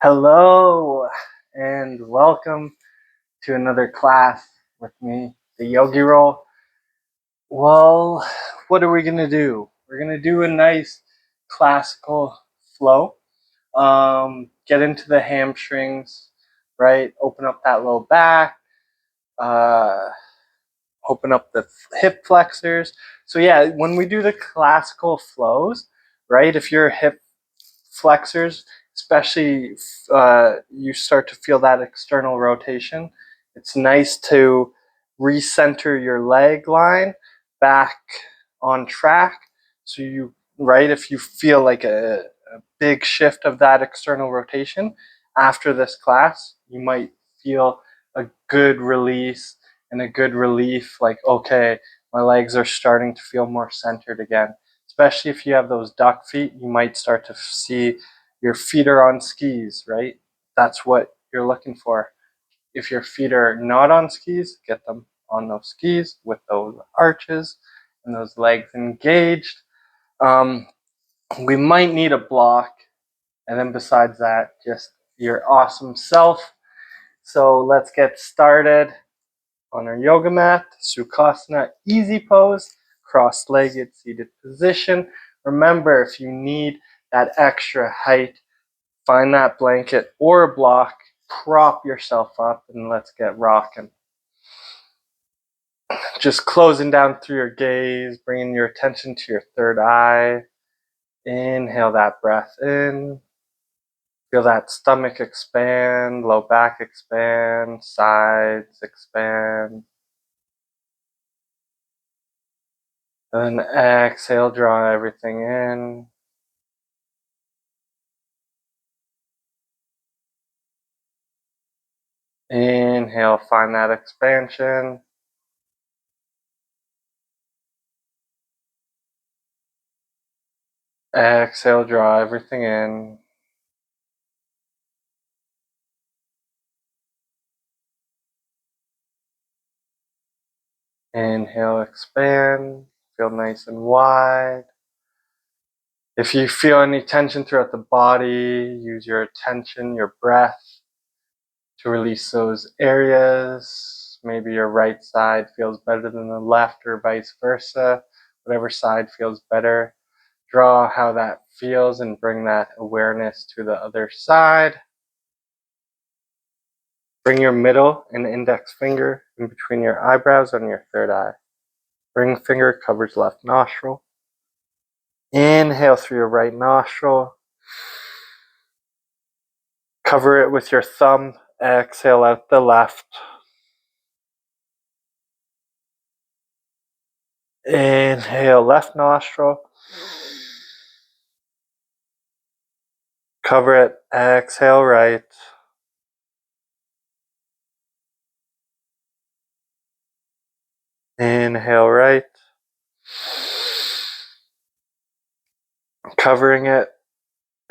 Hello and welcome to another class with me, the Yogi Roll. Well, what are we going to do? We're going to do a nice classical flow. Get into the hamstrings, right? Open up that low back. Uh, Open up the hip flexors. So yeah, when we do the classical flows, right? If your hip flexors, especially you start to feel that external rotation, it's nice to recenter your leg line back on track. So you, right, if you feel like a big shift of that external rotation after this class, you might feel a good release and a good relief, like, okay, my legs are starting to feel more centered again. Especially if you have those duck feet, you might start to see your feet are on skis, right? That's what you're looking for. If your feet are not on skis, get them on those skis with those arches and those legs engaged. We might need a block, and then besides that, just your awesome self. So let's get started on our yoga mat, Sukhasana, easy pose, cross-legged seated position. Remember, if you need that extra height, find that blanket or a block, prop yourself up, and let's get rocking. Just closing down through your gaze, bringing your attention to your third eye. Inhale that breath in. Feel that stomach expand, low back expand, sides expand. Then exhale, draw everything in. Inhale, find that expansion. Exhale, draw everything in. Inhale, expand. Feel nice and wide. If you feel any tension throughout the body, use your attention, your breath to release those areas. Maybe your right side feels better than the left or vice versa. Whatever side feels better. Draw how that feels and bring that awareness to the other side. Bring your middle and index finger in between your eyebrows and your third eye. Ring finger covers left nostril. Inhale through your right nostril. Cover it with your thumb. Exhale out the left. Inhale left nostril. Cover it. Exhale right. Inhale right. Covering it.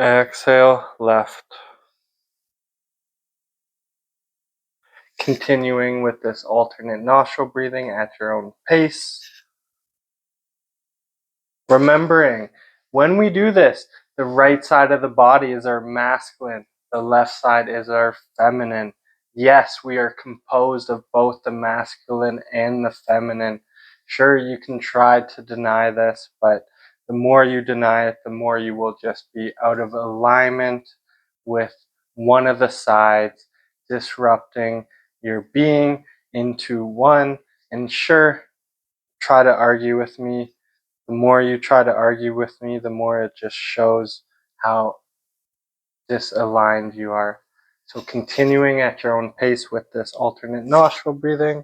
Exhale left. Continuing with this alternate nostril breathing at your own pace. Remembering, when we do this, the right side of the body is our masculine, the left side is our feminine. Yes, we are composed of both the masculine and the feminine. Sure, you can try to deny this, but the more you deny it, the more you will just be out of alignment with one of the sides, disrupting your being into one. And sure, try to argue with me. The more you try to argue with me, the more it just shows how disaligned you are. So continuing at your own pace with this alternate nostril breathing.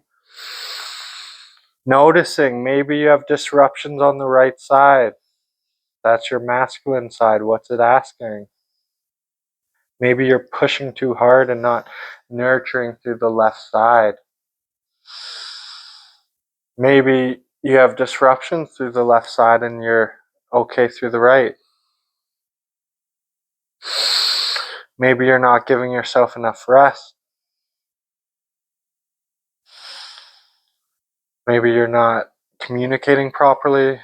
Noticing maybe you have disruptions on the right side. That's your masculine side. What's it asking? Maybe you're pushing too hard and not nurturing through the left side. Maybe you have disruptions through the left side and you're okay through the right. Maybe you're not giving yourself enough rest. Maybe you're not communicating properly.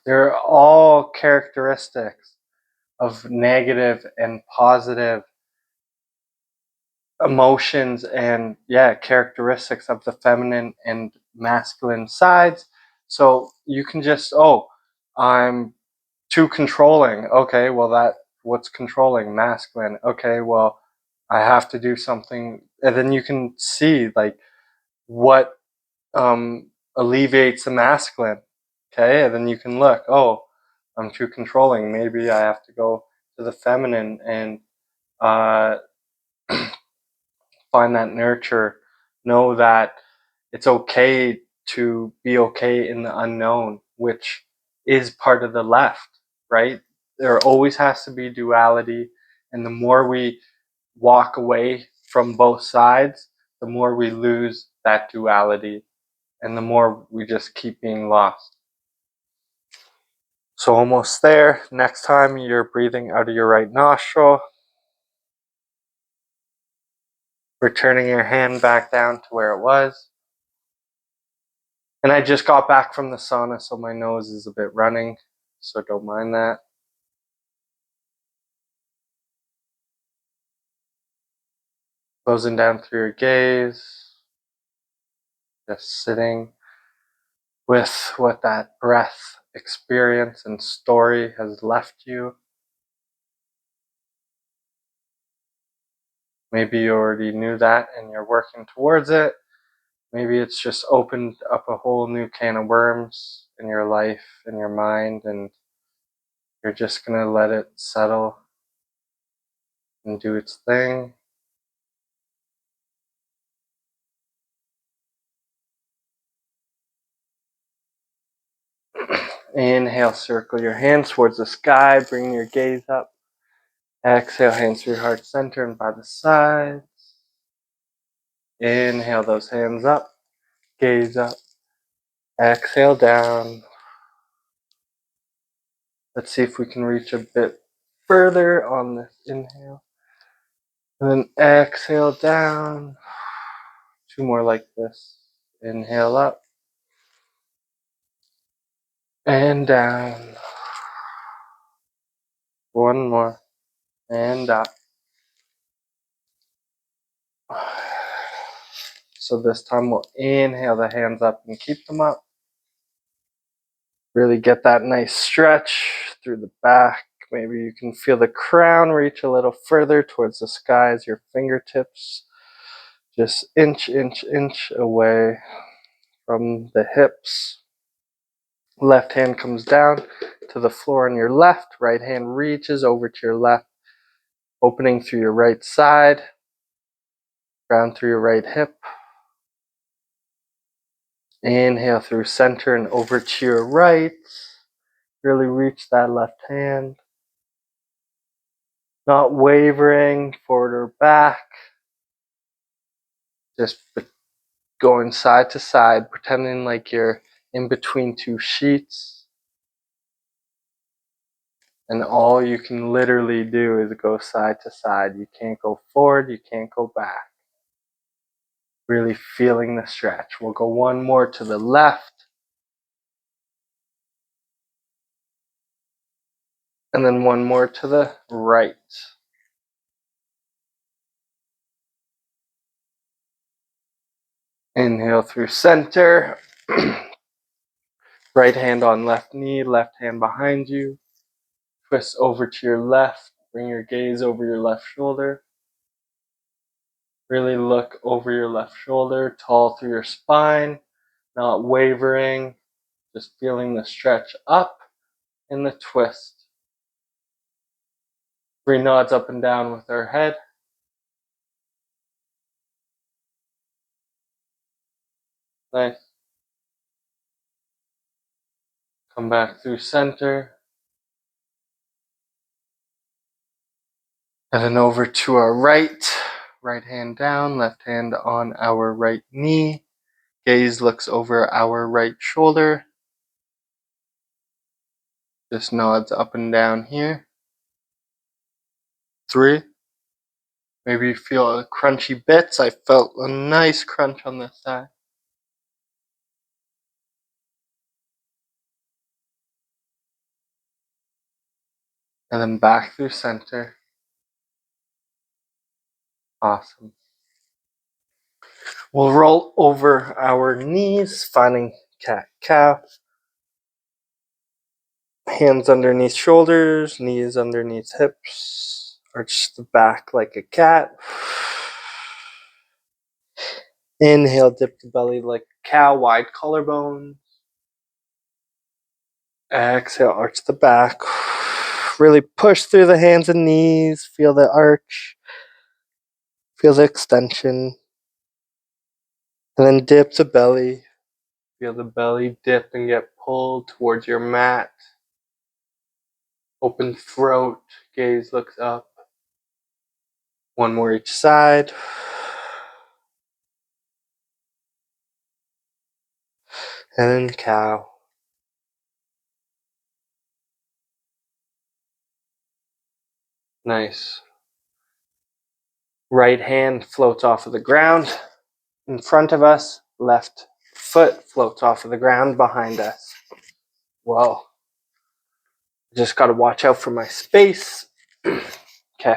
They're all characteristics of negative and positive emotions and characteristics of the feminine and masculine sides. So you can just, I'm too controlling. Okay, well, that what's controlling? Masculine. Okay, well, I have to do something. And then you can see like what alleviates the masculine. Okay, and then you can look, I'm too controlling. Maybe I have to go to the feminine and uh, find that nurture. Know that it's okay to be okay in the unknown, which is part of the left, right? There always has to be duality. And the more we walk away from both sides, the more we lose that duality and the more we just keep being lost. So almost there. Next time you're breathing out of your right nostril, returning your hand back down to where it was. And I just got back from the sauna, so my nose is a bit running, so don't mind that. Closing down through your gaze, just sitting with what that breath experience and story has left you. Maybe you already knew that and you're working towards it. Maybe it's just opened up a whole new can of worms in your life, in your mind, and you're just going to let it settle and do its thing. Inhale, circle your hands towards the sky, bring your gaze up. Exhale, hands through your heart center and by the sides. Inhale those hands up, gaze up. Exhale down. Let's see if we can reach a bit further on this inhale. And then exhale down. 2 more like this. Inhale up. And down. 1 more. And up. So this time we'll inhale the hands up and keep them up. Really get that nice stretch through the back. Maybe you can feel the crown reach a little further towards the sky as your fingertips just inch away from the hips. Left hand comes down to the floor on your left. Right hand reaches over to your left, opening through your right side, ground through your right hip. Inhale through center and over to your right. Really reach that left hand. Not wavering forward or back. Just going side to side, pretending like you're in between 2 sheets. And all you can literally do is go side to side. You can't go forward, you can't go back. Really feeling the stretch. We'll go 1 more to the left. And then 1 more to the right. Inhale through center. Right hand on left knee, left hand behind you. Twist over to your left. Bring your gaze over your left shoulder. Really look over your left shoulder, tall through your spine, not wavering, just feeling the stretch up and the twist. 3 nods up and down with our head. Nice. Come back through center. And then over to our right. Right hand down, left hand on our right knee. Gaze looks over our right shoulder. Just nods up and down here. 3. Maybe you feel crunchy bits. I felt a nice crunch on this side. And then back through center. Awesome. We'll roll over our knees, finding cat-cow. Hands underneath shoulders, knees underneath hips. Arch the back like a cat. Inhale, dip the belly like a cow, wide collarbone. Exhale, arch the back. Really push through the hands and knees. Feel the arch. Feel the extension. And then dip the belly. Feel the belly dip and get pulled towards your mat. Open throat, gaze looks up. One more each side. And then cow. Nice. Right hand floats off of the ground in front of us. Left foot floats off of the ground behind us. Whoa. Just got to watch out for my space. Okay.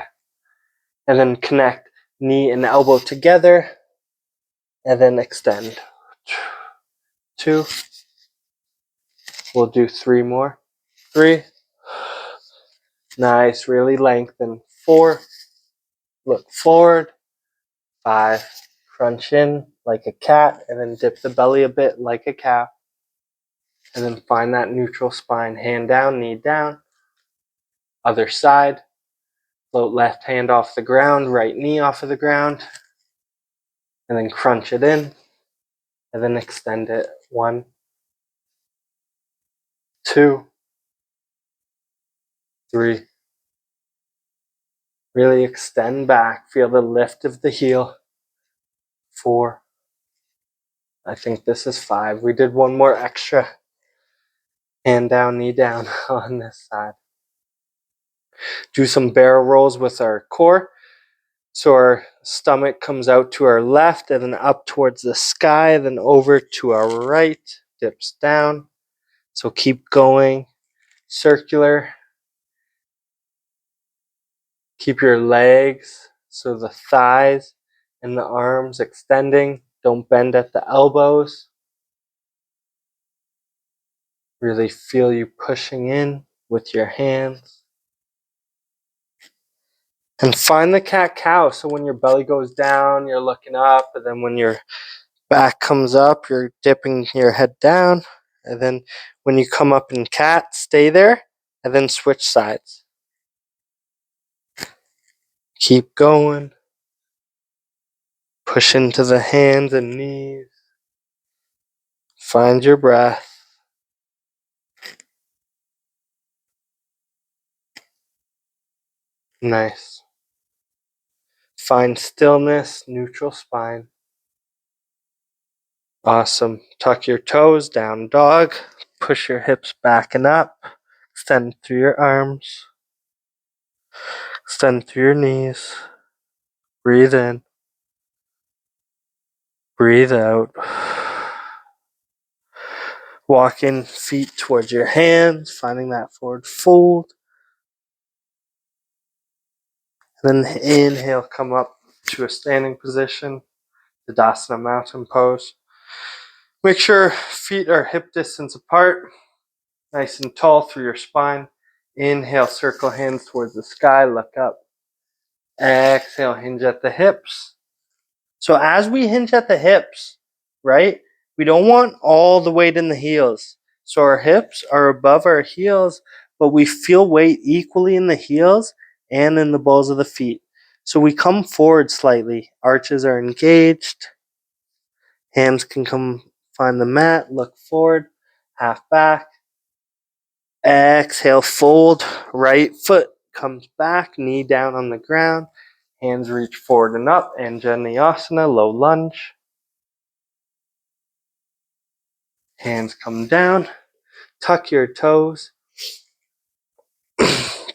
And then connect knee and elbow together. And then extend. 2. We'll do 3 more. 3. Nice. Really lengthen. 4. Look forward. 5. Crunch in like a cat. And then dip the belly a bit like a cow. And then find that neutral spine. Hand down, knee down. Other side. Float left hand off the ground. Right knee off of the ground. And then crunch it in. And then extend it. 1, 2, 3. Really extend back. Feel the lift of the heel. 4. I think this is 5. We did one more extra. Hand down, knee down on this side. Do some barrel rolls with our core. So our stomach comes out to our left and then up towards the sky, then over to our right, dips down. So keep going. Circular. Keep your legs, so the thighs and the arms extending. Don't bend at the elbows. Really feel you pushing in with your hands. And find the cat-cow. So when your belly goes down, you're looking up. And then when your back comes up, you're dipping your head down. And then when you come up in cat, stay there. And then switch sides. Keep going. Push into the hands and knees. Find your breath. Nice. Find stillness, neutral spine. Awesome. Tuck your toes, down dog. Push your hips back and up. Extend through your arms. Extend through your knees. Breathe in. Breathe out. Walking feet towards your hands, finding that forward fold. And then inhale, come up to a standing position, Tadasana Mountain Pose. Make sure feet are hip distance apart, nice and tall through your spine. Inhale, circle hands towards the sky, look up. Exhale, hinge at the hips. So as we hinge at the hips, right, we don't want all the weight in the heels. So our hips are above our heels, but we feel weight equally in the heels and in the balls of the feet. So we come forward slightly. Arches are engaged. Hands can come find the mat, look forward, half back. Exhale, fold. Right foot comes back, knee down on the ground. Hands reach forward and up. Anjaneyasana, low lunge. Hands come down. Tuck your toes.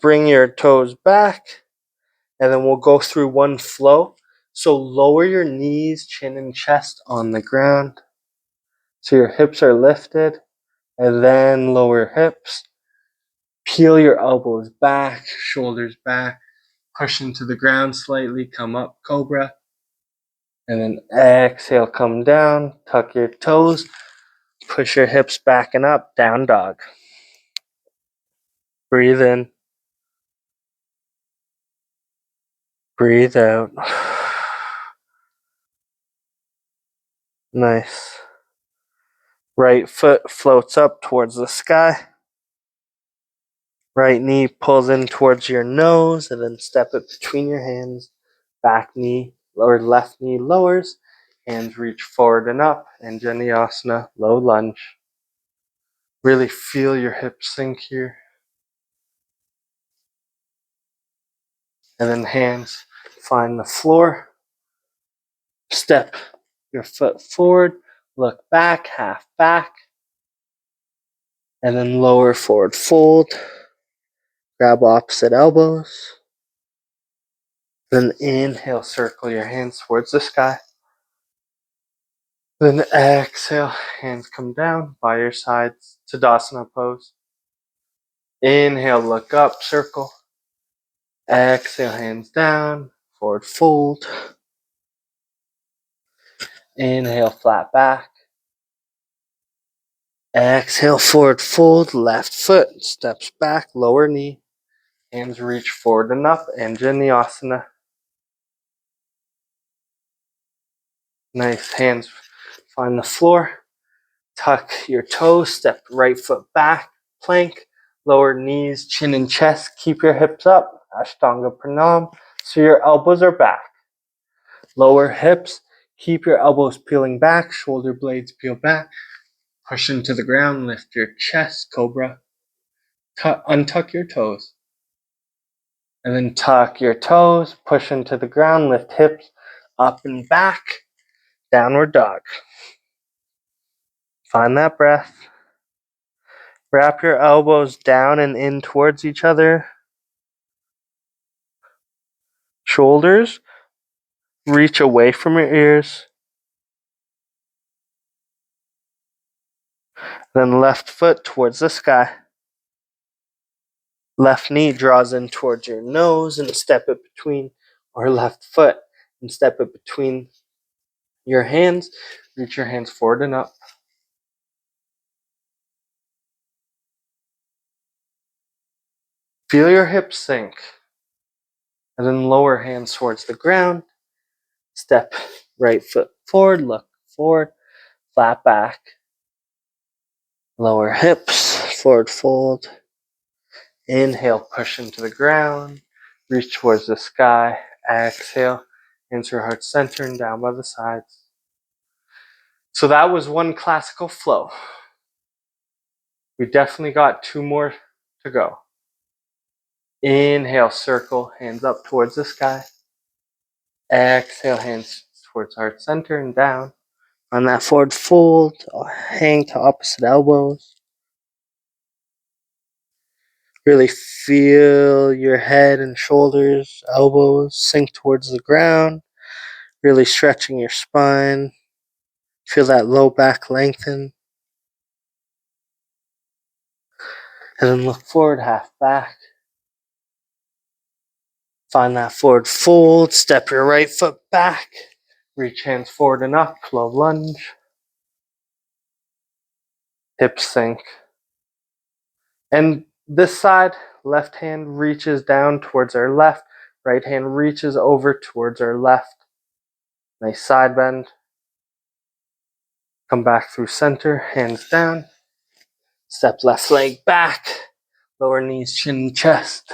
Bring your toes back. And then we'll go through one flow. So lower your knees, chin and chest on the ground. So your hips are lifted. And then lower hips. Peel your elbows back, shoulders back, push into the ground slightly, come up, cobra. And then exhale, come down, tuck your toes, push your hips back and up, down dog. Breathe in. Breathe out. Nice. Right foot floats up towards the sky. Right knee pulls in towards your nose and then step it between your hands. Back knee or left knee lowers. Hands reach forward and up. Anjaneyasana, low lunge. Really feel your hips sink here. And then hands find the floor. Step your foot forward. Look back, half back. And then lower forward fold. Grab opposite elbows. Then inhale, circle your hands towards the sky. Then exhale, hands come down by your sides, Tadasana pose. Inhale, look up, circle. Exhale, hands down, forward fold. Inhale, flat back. Exhale, forward fold, left foot steps back, lower knee. Hands reach forward and up, Anjaneyasana. Nice, hands find the floor. Tuck your toes, step right foot back, plank, lower knees, chin and chest. Keep your hips up, Ashtanga Pranam, so your elbows are back. Lower hips, keep your elbows peeling back, shoulder blades peel back. Push into the ground, lift your chest, Cobra. Untuck your toes. And then tuck your toes, push into the ground, lift hips up and back, downward dog. Find that breath. Wrap your elbows down and in towards each other. Shoulders reach away from your ears. Then left foot towards the sky. Left knee draws in towards your nose and step it between, or left foot and step it between your hands. Reach your hands forward and up. Feel your hips sink. And then lower hands towards the ground. Step right foot forward, look forward, flat back. Lower hips, forward fold. Inhale, push into the ground. Reach towards the sky. Exhale, hands your heart center and down by the sides. So that was one classical flow. We definitely got two more to go. Inhale, circle, hands up towards the sky. Exhale, hands towards heart center and down. On that forward fold, hang to opposite elbows. Really feel your head and shoulders, elbows sink towards the ground. Really stretching your spine. Feel that low back lengthen. And then look forward, half back. Find that forward fold. Step your right foot back. Reach hands forward and up. Low lunge. Hips sink. And this side, left hand reaches down towards our left. Right hand reaches over towards our left. Nice side bend. Come back through center, hands down. Step left leg back. Lower knees, chin, chest.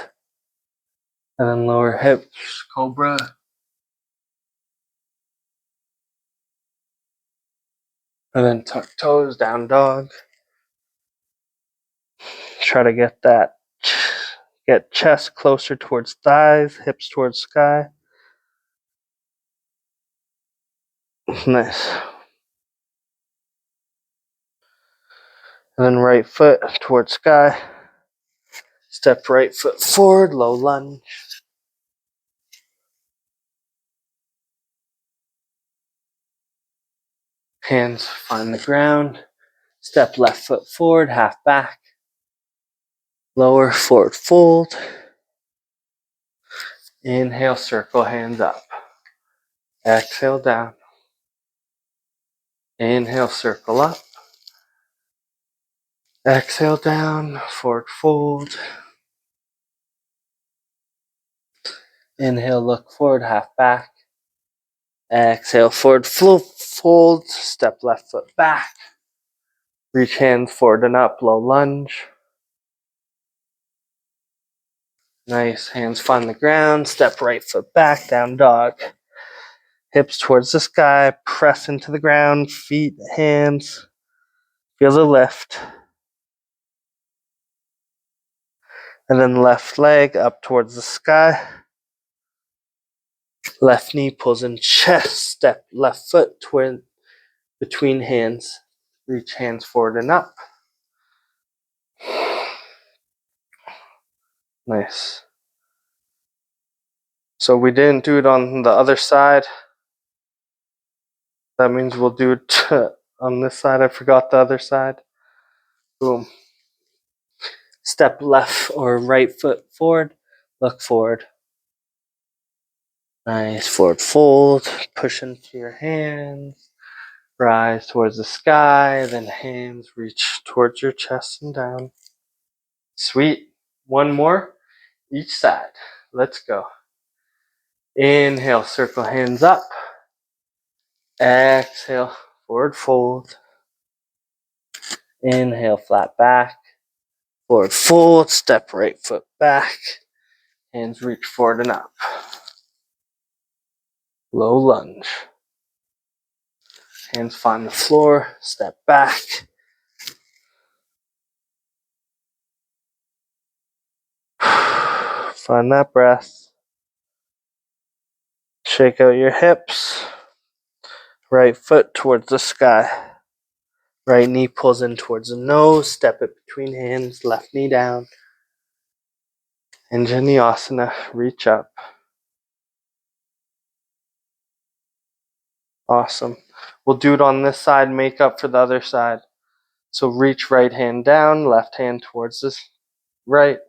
And then lower hips, cobra. And then tuck toes, down dog. Try to get chest closer towards thighs, hips towards sky. Nice. And then right foot towards sky. Step right foot forward, low lunge. Hands find the ground. Step left foot forward, half back. lower forward fold. Inhale, circle hands up. Exhale, down. Inhale, circle up. Exhale, down, forward fold. Inhale, look forward, half back. Exhale, forward fold. Step left foot back. Reach hands forward and up, low lunge. Nice, hands find the ground. Step right foot back, down dog. Hips towards the sky, press into the ground, feet, hands. Feel the lift. And then left leg up towards the sky. Left knee pulls in chest. Step left foot toward between hands. Reach hands forward and up. Nice. So we didn't do it on the other side. That means we'll do it on this side. I forgot the other side. Boom. Step left or right foot forward. Look forward. Nice. Forward fold. Push into your hands. Rise towards the sky. Then hands reach towards your chest and down. Sweet. One more. Each side. Let's go. Inhale. Circle hands up. Exhale. Forward fold. Inhale. Flat back. Forward fold. Step right foot back. Hands reach forward and up. Low lunge. Hands find the floor. Step back. Find that breath. Shake out your hips. Right foot towards the sky. Right knee pulls in towards the nose. Step it between hands. Left knee down. Anjaneyasana. Reach up. Awesome. We'll do it on this side. Make up for the other side. So reach right hand down. Left hand towards this right.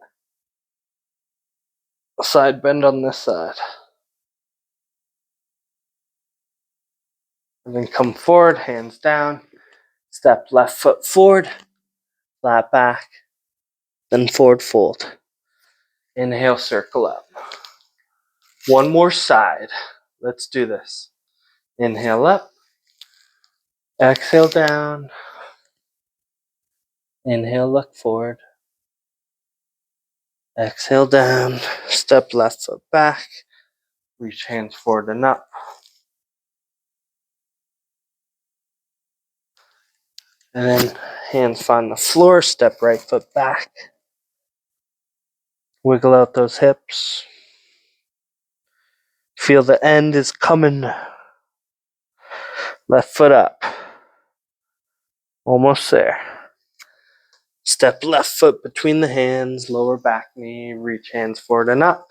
Side bend on this side. And then come forward, hands down. Step left foot forward, flat back, then forward fold. Inhale, circle up. One more side. Let's do this. Inhale up. Exhale down. Inhale, look forward. Exhale down. Step left foot back. Reach hands forward and up. And then hands find the floor. Step right foot back. Wiggle out those hips. Feel the end is coming. Left foot up. Almost there. Step left foot between the hands, lower back knee, reach hands forward and up.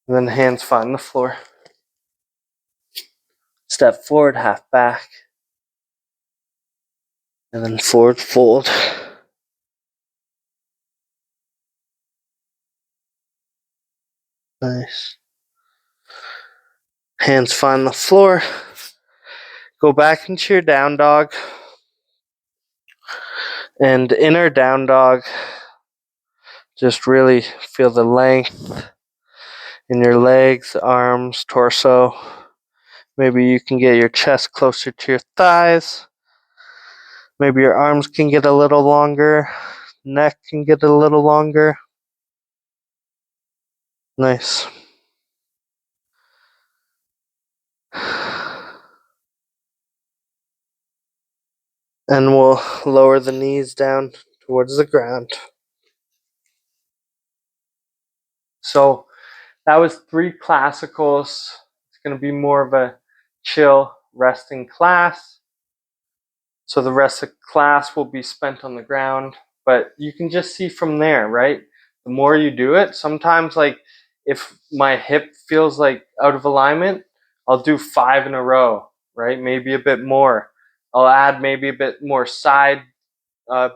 And then hands find the floor. Step forward, half back. And then forward fold. Nice. Hands find the floor. Go back into your down dog. And in our down dog, just really feel the length in your legs, arms, torso. Maybe you can get your chest closer to your thighs. Maybe your arms can get a little longer. Neck can get a little longer. Nice. And we'll lower the knees down towards the ground. So that was 3 classicals. It's going to be more of a chill, resting class. So the rest of class will be spent on the ground. But you can just see from there, right? The more you do it, sometimes like if my hip feels like out of alignment, I'll do 5 in a row, right? Maybe a bit more. I'll add maybe a bit more side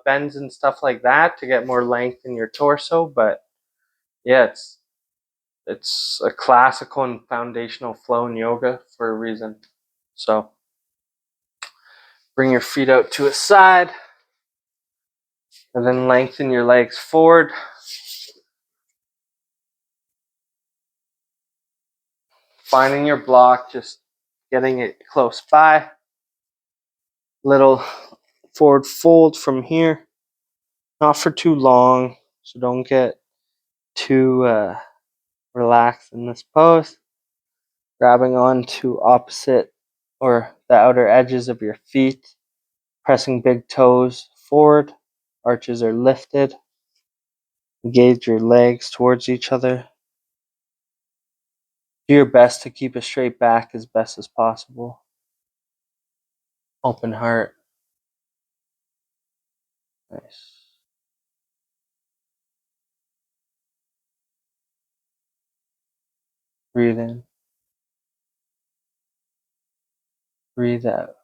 bends and stuff like that to get more length in your torso. But yeah, it's a classical and foundational flow in yoga for a reason. So bring your feet out to a side and then lengthen your legs forward. Finding your block, just getting it close by. Little forward fold from here. Not for too long, so don't get too relaxed in this pose. Grabbing onto opposite or the outer edges of your feet. Pressing big toes forward. Arches are lifted. Engage your legs towards each other. Do your best to keep a straight back as best as possible. Open heart. Nice. Breathe in. Breathe out.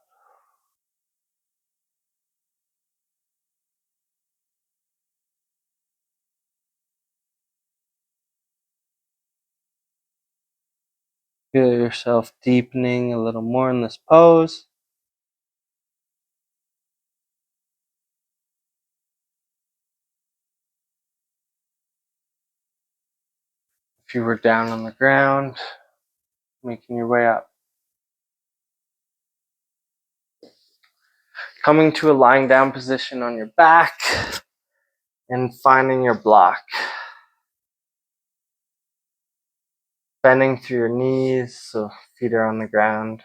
Feel yourself deepening a little more in this pose. If you were down on the ground, making your way up. Coming to a lying down position on your back and finding your block. Bending through your knees so feet are on the ground.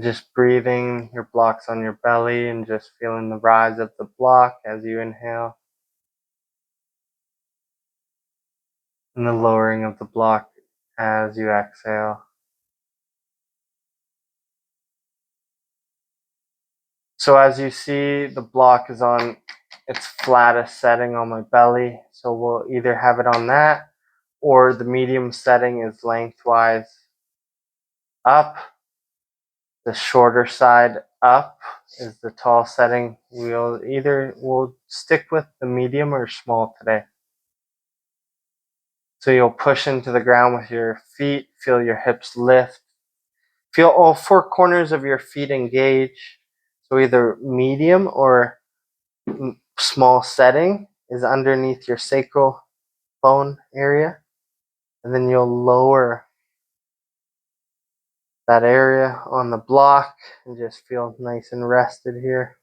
Just breathing, your block's on your belly, and just feeling the rise of the block as you inhale. And the lowering of the block as you exhale. So as you see, the block is on its flattest setting on my belly. So we'll either have it on that, or the medium setting is lengthwise up. The shorter side up is the tall setting. We'll stick with the medium or small today. So you'll push into the ground with your feet, feel your hips lift. Feel all four corners of your feet engage. So either medium or small setting is underneath your sacral bone area. And then you'll lower that area on the block and just feel nice and rested here.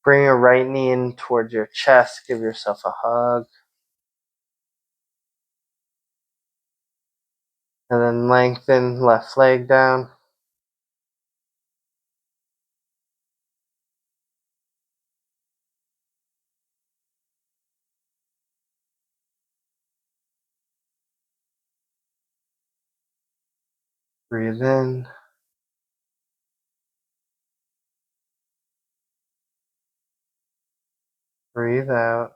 Bring your right knee in towards your chest. Give yourself a hug. And then lengthen left leg down. Breathe in. Breathe out.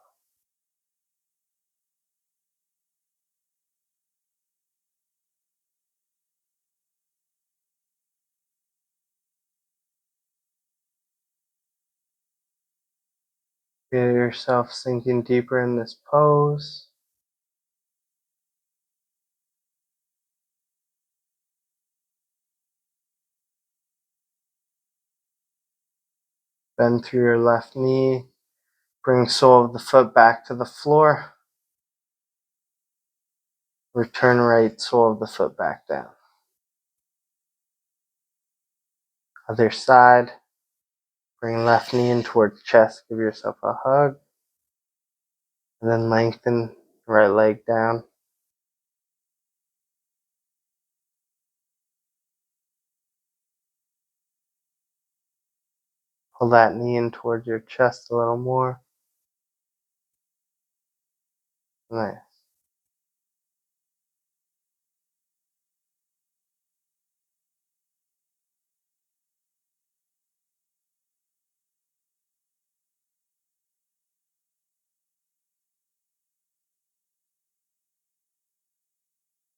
Feel yourself sinking deeper in this pose. Bend through your left knee. Bring sole of the foot back to the floor. Return right sole of the foot back down. Other side. Bring left knee in towards chest. Give yourself a hug. And then lengthen right leg down. Pull that knee in towards your chest a little more. Nice.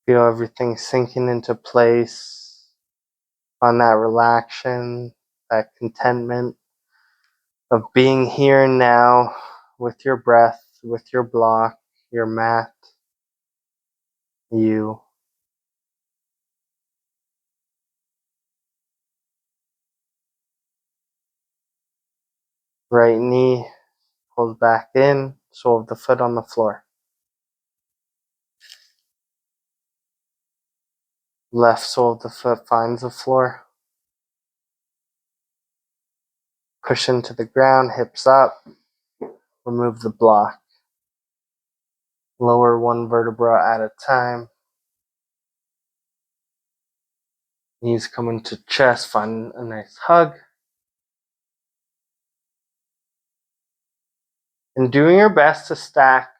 Feel everything sinking into place. Find that relaxation, that contentment of being here and now with your breath, with your block, your mat, you. Right knee pulls back in, sole of the foot on the floor. Left sole of the foot finds the floor. Push into the ground, hips up. Remove the block. Lower one vertebra at a time. Knees come into chest, find a nice hug. And doing your best to stack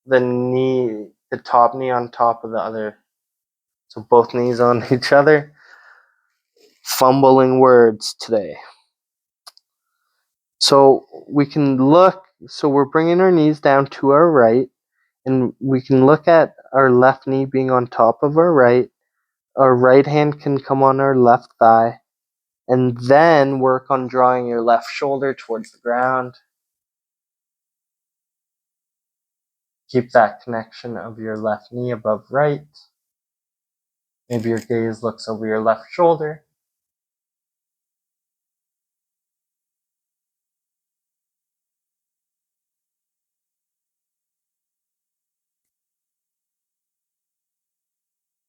the top knee on top of the other. So both knees on each other. Fumbling words today. So we can look, so we're bringing our knees down to our right, and we can look at our left knee being on top of our right. Our right hand can come on our left thigh, and then work on drawing your left shoulder towards the ground. Keep that connection of your left knee above right. Maybe your gaze looks over your left shoulder.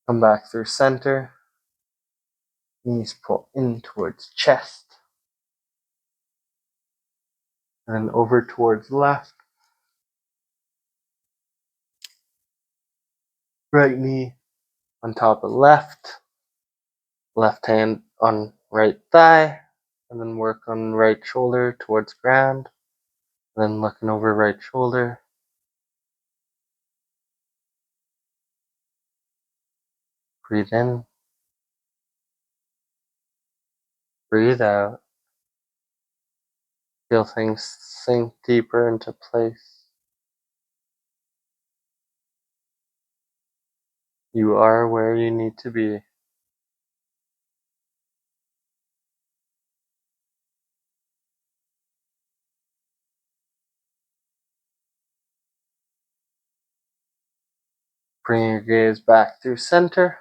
Come back through center. Knees pull in towards chest. And over towards left. Right knee on top of left. Left hand on right thigh. And then work on right shoulder towards ground. Then looking over right shoulder. Breathe in. Breathe out. Feel things sink deeper into place. You are where you need to be. Bring your gaze back through center.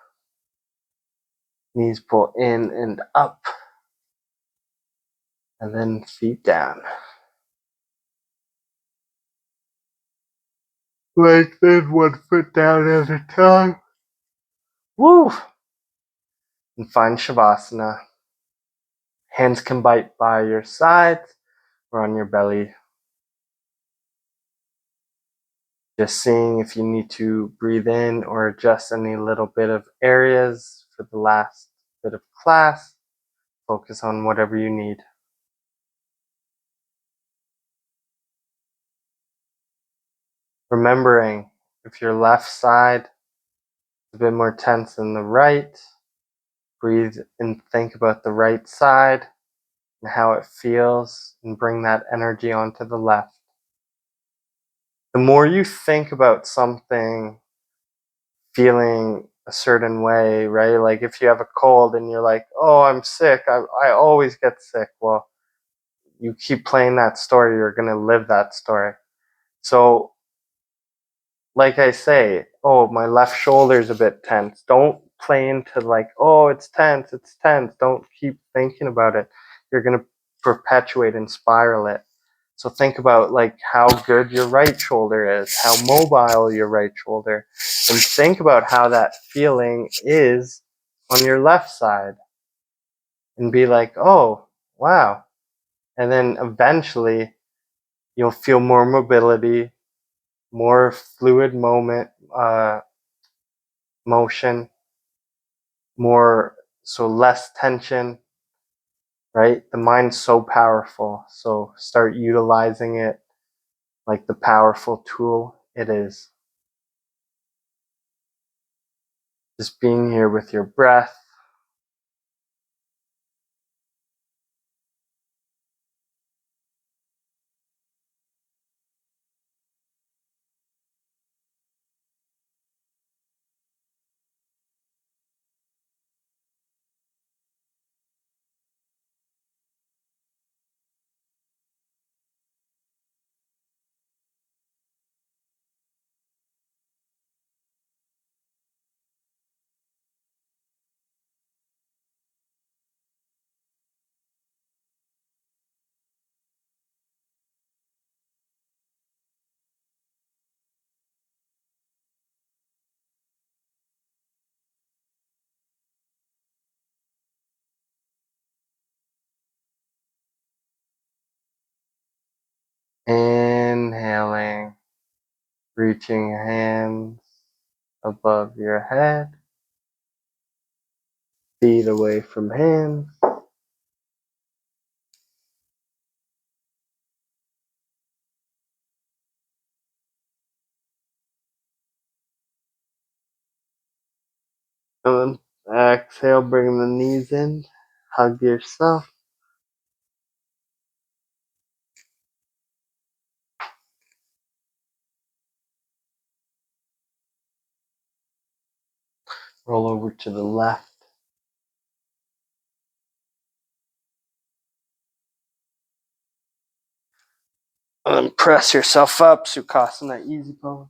Knees pull in and up. And then feet down. Lengthen one foot down at a time. Woo! And find Shavasana. Hands can bite by your sides or on your belly. Just seeing if you need to breathe in or adjust any little bit of areas for the last bit of class. Focus on whatever you need. Remembering if your left side is a bit more tense than the right, breathe and think about the right side and how it feels, and bring that energy onto the left. The more you think about something feeling a certain way, right? Like if you have a cold and you're like, oh, I'm sick, I always get sick. Well, you keep playing that story, you're going to live that story. So, like I say, oh, my left shoulder's a bit tense. Don't play into like, oh, it's tense, it's tense. Don't keep thinking about it. You're going to perpetuate and spiral it. So think about like how good your right shoulder is, how mobile your right shoulder, and think about how that feeling is on your left side. And be like, oh, wow. And then eventually you'll feel more mobility, more fluid motion, so less tension, right? The mind's so powerful. So start utilizing it like the powerful tool it is. Just being here with your breath. Inhaling, reaching your hands above your head, feet away from hands. And then exhale, bring the knees in, hug yourself. Roll over to the left. And then press yourself up, Sukhasana, easy pose.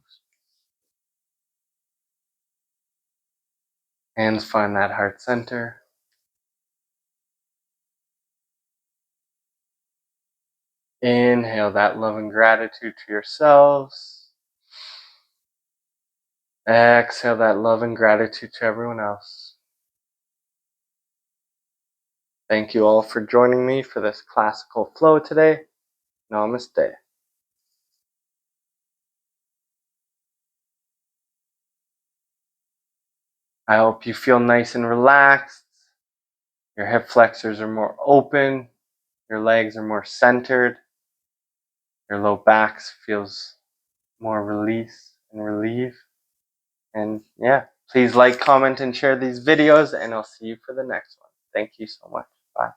Hands find that heart center. Inhale that love and gratitude to yourselves. Exhale that love and gratitude to everyone else. Thank you all for joining me for this classical flow today. Namaste. I hope you feel nice and relaxed. Your hip flexors are more open. Your legs are more centered. Your low back feels more release and relief. And yeah, please like, comment, and share these videos, and I'll see you for the next one. Thank you so much. Bye.